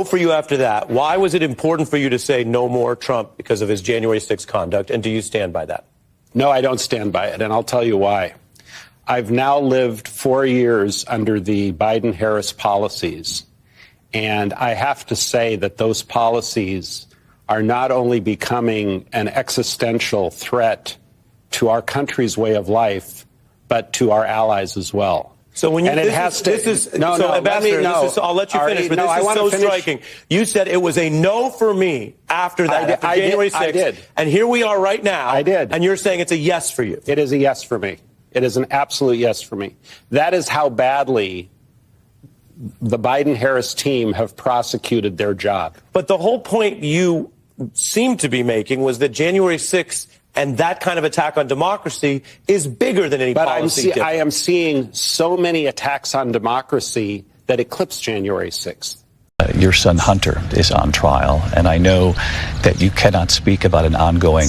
For you after that, why was it important for you to say no more Trump because of his January 6th conduct, and do you stand by that? No, I don't stand by it, and I'll tell you why. I've now lived 4 years under the Biden-Harris policies, and I have to say that those policies are not only becoming an existential threat to our country's way of life, but to our allies as well. So when you Ambassador, I'll let you finish, but this is so striking. You said it was a no for me after that, after January 6th. I did. And here we are right now. I did. And you're saying it's a yes for you. It is a yes for me. It is an absolute yes for me. That is how badly the Biden-Harris team have prosecuted their job. But the whole point you seem to be making was that January 6th and that kind of attack on democracy is bigger than any policy. But I am seeing so many attacks on democracy that eclipse January 6th. Your son Hunter is on trial, and I know that you cannot speak about an ongoing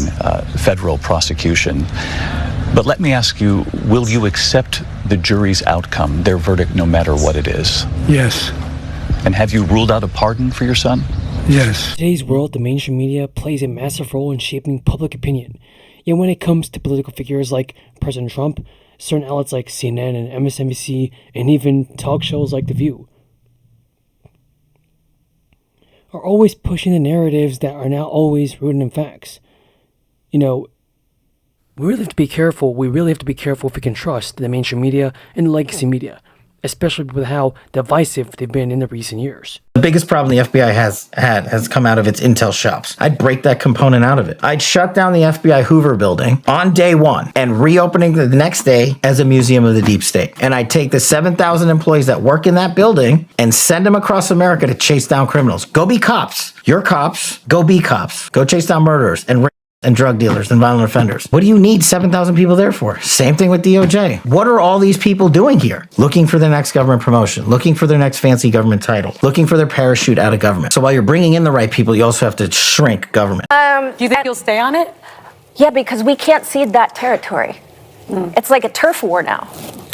federal prosecution. But let me ask you, will you accept the jury's outcome, their verdict, no matter what it is? Yes. And have you ruled out a pardon for your son? Yes. In today's world, the mainstream media plays a massive role in shaping public opinion. Yet when it comes to political figures like President Trump, certain outlets like CNN and MSNBC, and even talk shows like The View, are always pushing the narratives that are now always rooted in facts. You know, we really have to be careful. We really have to be careful if we can trust the mainstream media and the legacy media, especially with how divisive they've been in the recent years. The biggest problem the FBI has come out of its intel shops. I'd break that component out of it. I'd shut down the FBI Hoover building on day one and reopening the next day as a museum of the deep state. And I'd take the 7,000 employees that work in that building and send them across America to chase down criminals. Go be cops. You're cops. Go be cops. Go chase down murderers and drug dealers and violent offenders. What do you need 7,000 people there for? Same thing with DOJ. What are all these people doing here? Looking for their next government promotion, looking for their next fancy government title, looking for their parachute out of government. So while you're bringing in the right people, you also have to shrink government. Do you think you'll stay on it? Yeah, because we can't cede that territory. It's like a turf war now.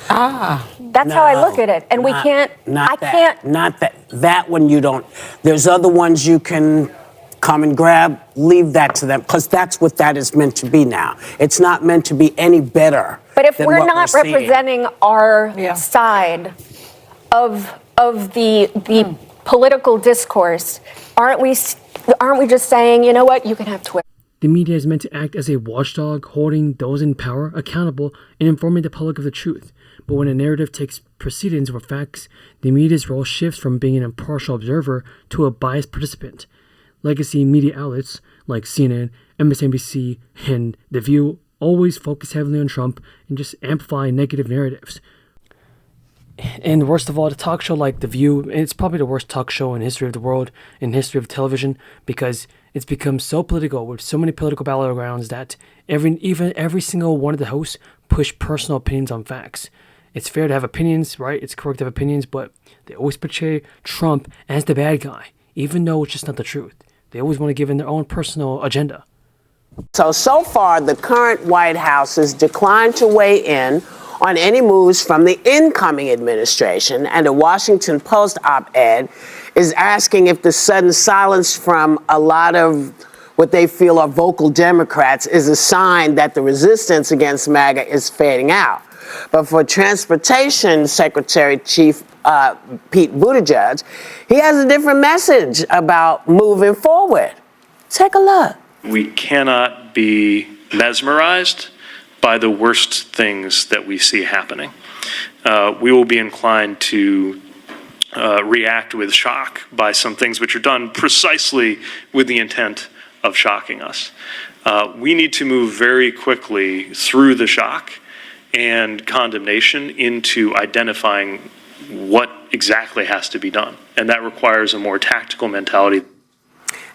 That's how I look at it. And we can't, Not that one you don't. There's other ones you can come and grab, leave that to them, because that's what that is meant to be now. It's not meant to be any better. But if we're not representing our side of the political discourse, aren't we just saying, you know what, you can have Twitter? The media is meant to act as a watchdog, holding those in power accountable and informing the public of the truth. But when a narrative takes precedence over facts, the media's role shifts from being an impartial observer to a biased participant. Legacy media outlets like CNN, MSNBC, and The View always focus heavily on Trump and just amplify negative narratives. And worst of all, the talk show like The View, it's probably the worst talk show in the history of the world, in history of television, because it's become so political with so many political battlegrounds that every single one of the hosts push personal opinions on facts. It's fair to have opinions, right? It's correct to have opinions, but they always portray Trump as the bad guy, even though it's just not the truth. They always want to give in their own personal agenda. So far, the current White House has declined to weigh in on any moves from the incoming administration, and a Washington Post op-ed is asking if the sudden silence from a lot of what they feel are vocal Democrats is a sign that the resistance against MAGA is fading out. But for Transportation Secretary Chief Pete Buttigieg, he has a different message about moving forward. Take a look. We cannot be mesmerized by the worst things that we see happening. We will be inclined to react with shock by some things which are done precisely with the intent of shocking us. We need to move very quickly through the shock and condemnation into identifying what exactly has to be done. And that requires a more tactical mentality.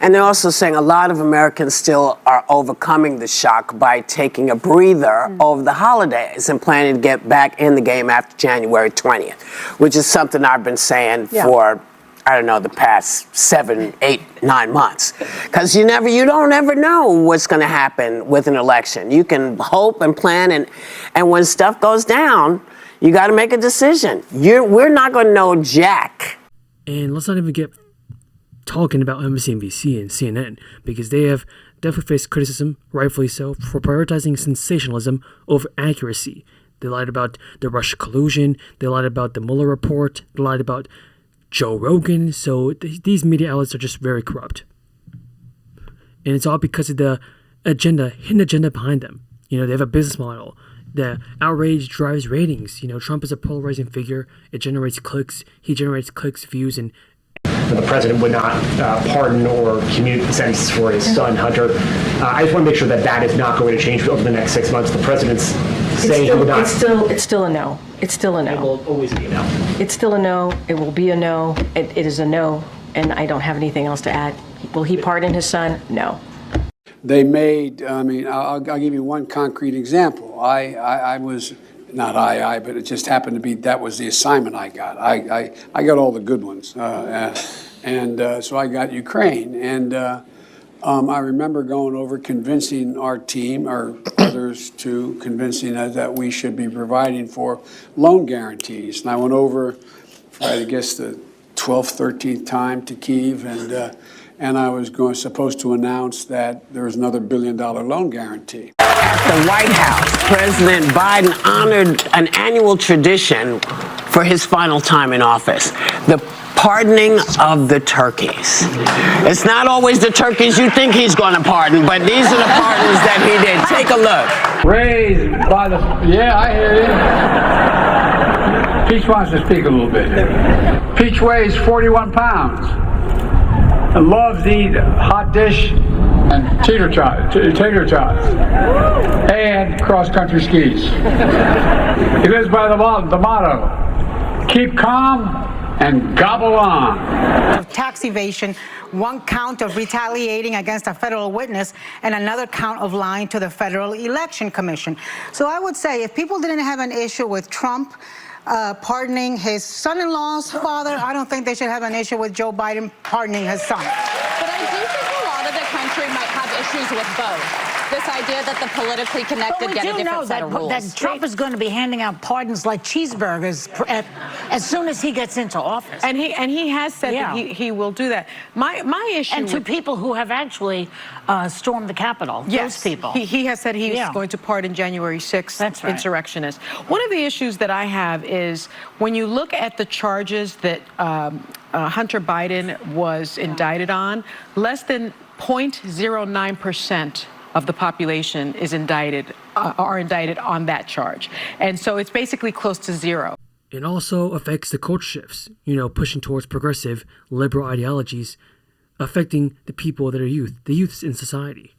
And they're also saying a lot of Americans still are overcoming the shock by taking a breather over the holidays and planning to get back in the game after January 20th, which is something I've been saying for, I don't know, the past 7, 8, 9 months. Because you don't ever know what's going to happen with an election. You can hope and plan, and when stuff goes down, you got to make a decision. We're not going to know jack. And let's not even get talking about MSNBC and CNN because they have definitely faced criticism, rightfully so, for prioritizing sensationalism over accuracy. They lied about the Russia collusion. They lied about the Mueller report. They lied about Joe Rogan. So these media outlets are just very corrupt. And it's all because of the hidden agenda behind them. They have a business model. The outrage drives ratings. Trump is a polarizing figure. It generates clicks. He generates clicks, views, and the president would not pardon or commute the sentences for his son, Hunter. I just want to make sure that is not going to change over the next 6 months. The president's saying he would not. It's still a no. It's still a no. It will always be a no. It's still a no. It will be a no. It is a no, and I don't have anything else to add. Will he pardon his son? No. They made, I'll give you one concrete example. I was, not but it just happened to be that was the assignment I got. I got all the good ones. So I got Ukraine. And I remember going over convincing our team, or others too, convincing us that we should be providing for loan guarantees. And I went over for, I guess, the 12th, 13th time to Kyiv, and I was supposed to announce that there was another $1 billion loan guarantee. At the White House, President Biden honored an annual tradition for his final time in office, the pardoning of the turkeys. It's not always the turkeys you think he's going to pardon, but these are the pardons that he did. Take a look. Raised by the... Yeah, I hear you. Peach wants to speak a little bit. Peach weighs 41 pounds. Loves to eat hot dish and tater tots and cross-country skis. He lives by the motto, keep calm and gobble on. Tax evasion, one count of retaliating against a federal witness, and another count of lying to the Federal Election Commission. So I would say if people didn't have an issue with Trump pardoning his son-in-law's father, I don't think they should have an issue with Joe Biden pardoning his son. But I do think a lot of the country might have issues with both. This idea that the politically connected get a different set of rules. That Trump is going to be handing out pardons like cheeseburgers as soon as he gets into office. And he has said that he will do that. My issue... And to people who have actually stormed the Capitol. Yes, those people. He has said he's going to pardon January 6th insurrectionists. One of the issues that I have is when you look at the charges that Hunter Biden was indicted on, less than 0.09% of the population is are indicted on that charge. And so it's basically close to zero. It also affects the culture shifts, pushing towards progressive, liberal ideologies, affecting the people that are the youths in society.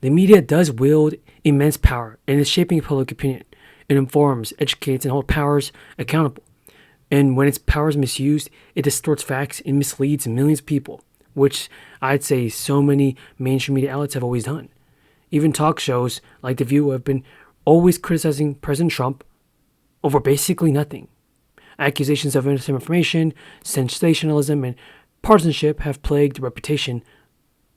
The media does wield immense power and is shaping public opinion. It informs, educates, and holds powers accountable. And when its power is misused, it distorts facts and misleads millions of people, which I'd say so many mainstream media outlets have always done. Even talk shows like The View have been always criticizing President Trump over basically nothing. Accusations of misinformation, sensationalism, and partisanship have plagued the reputation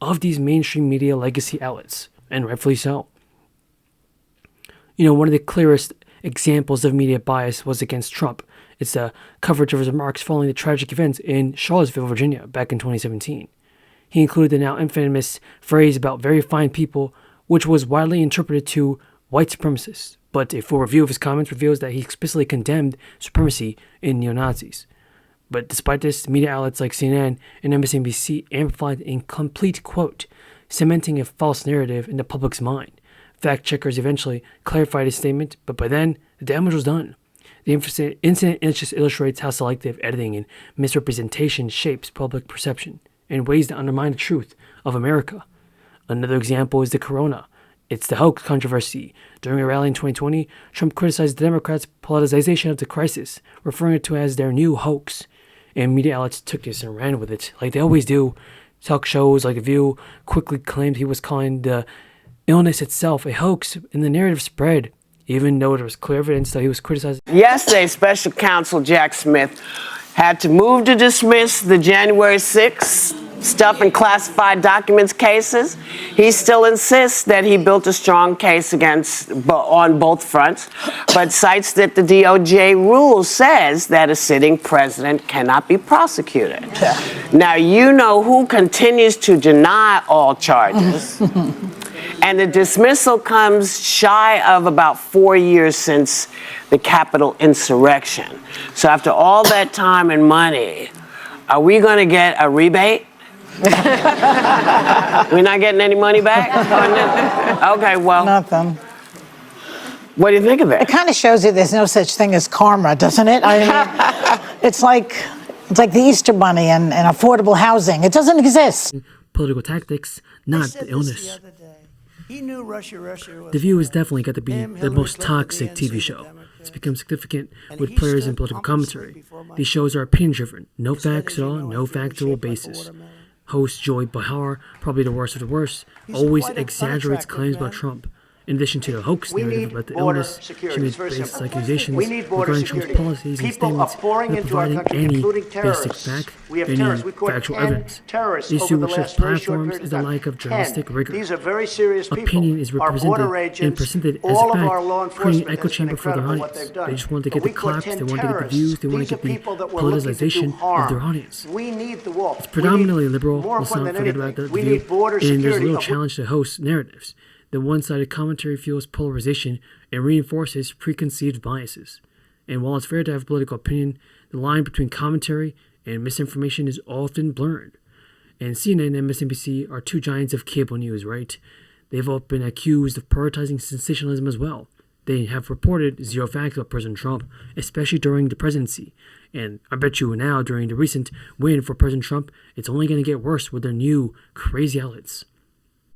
of these mainstream media legacy outlets, and rightfully so. One of the clearest examples of media bias was against Trump. It's the coverage of his remarks following the tragic events in Charlottesville, Virginia, back in 2017. He included the now infamous phrase about very fine people, which was widely interpreted to white supremacists. But a full review of his comments reveals that he explicitly condemned supremacy in neo-Nazis. But despite this, media outlets like CNN and MSNBC amplified an incomplete quote, cementing a false narrative in the public's mind. Fact checkers eventually clarified his statement, but by then, the damage was done. The incident just illustrates how selective editing and misrepresentation shapes public perception in ways that undermine the truth of America. Another example is the corona. It's the hoax controversy. During a rally in 2020, Trump criticized the Democrats' politicization of the crisis, referring to it as their new hoax. And media outlets took this and ran with it, like they always do. Talk shows like The View quickly claimed he was calling the illness itself a hoax, and the narrative spread, even though there was clear evidence that he was criticizing. Yesterday, Special Counsel Jack Smith had to move to dismiss the January 6th stuff in classified documents cases. He still insists that he built a strong case on both fronts, but cites that the DOJ rule says that a sitting president cannot be prosecuted. Now, you know who continues to deny all charges, and the dismissal comes shy of about 4 years since the Capitol insurrection. So after all that time and money, are we going to get a rebate? We're not getting any money back? Okay, well. Nothing. What do you think of it? It kind of shows you there's no such thing as karma, doesn't it? I mean, it's like the Easter Bunny and affordable housing. It doesn't exist. Political tactics, not the illness. He knew Russia. The View has definitely got to be the most toxic TV show. It's become significant with players in political commentary. These shows are opinion-driven, no facts at all, no factual basis. Host Joy Behar, probably the worst of the worst, always exaggerates claims about Trump. In addition to the hoax narrative about the illness, she made baseless accusations regarding Trump's policies and statements without providing any basic fact, any factual evidence. The issue which has platforms is the lack of journalistic rigor. Opinion is represented and presented as a fact, creating an echo chamber for their audience. They just want to get the claps, they want to get the views, they want to get the politicization of their audience. It's predominantly liberal, let's not forget about the View, and there's a little challenge to host narratives. The one-sided commentary fuels polarization and reinforces preconceived biases. And while it's fair to have political opinion, the line between commentary and misinformation is often blurred. And CNN and MSNBC are two giants of cable news, right? They've all been accused of prioritizing sensationalism as well. They have reported zero facts about President Trump, especially during the presidency. And I bet you now, during the recent win for President Trump, it's only going to get worse with their new crazy outlets.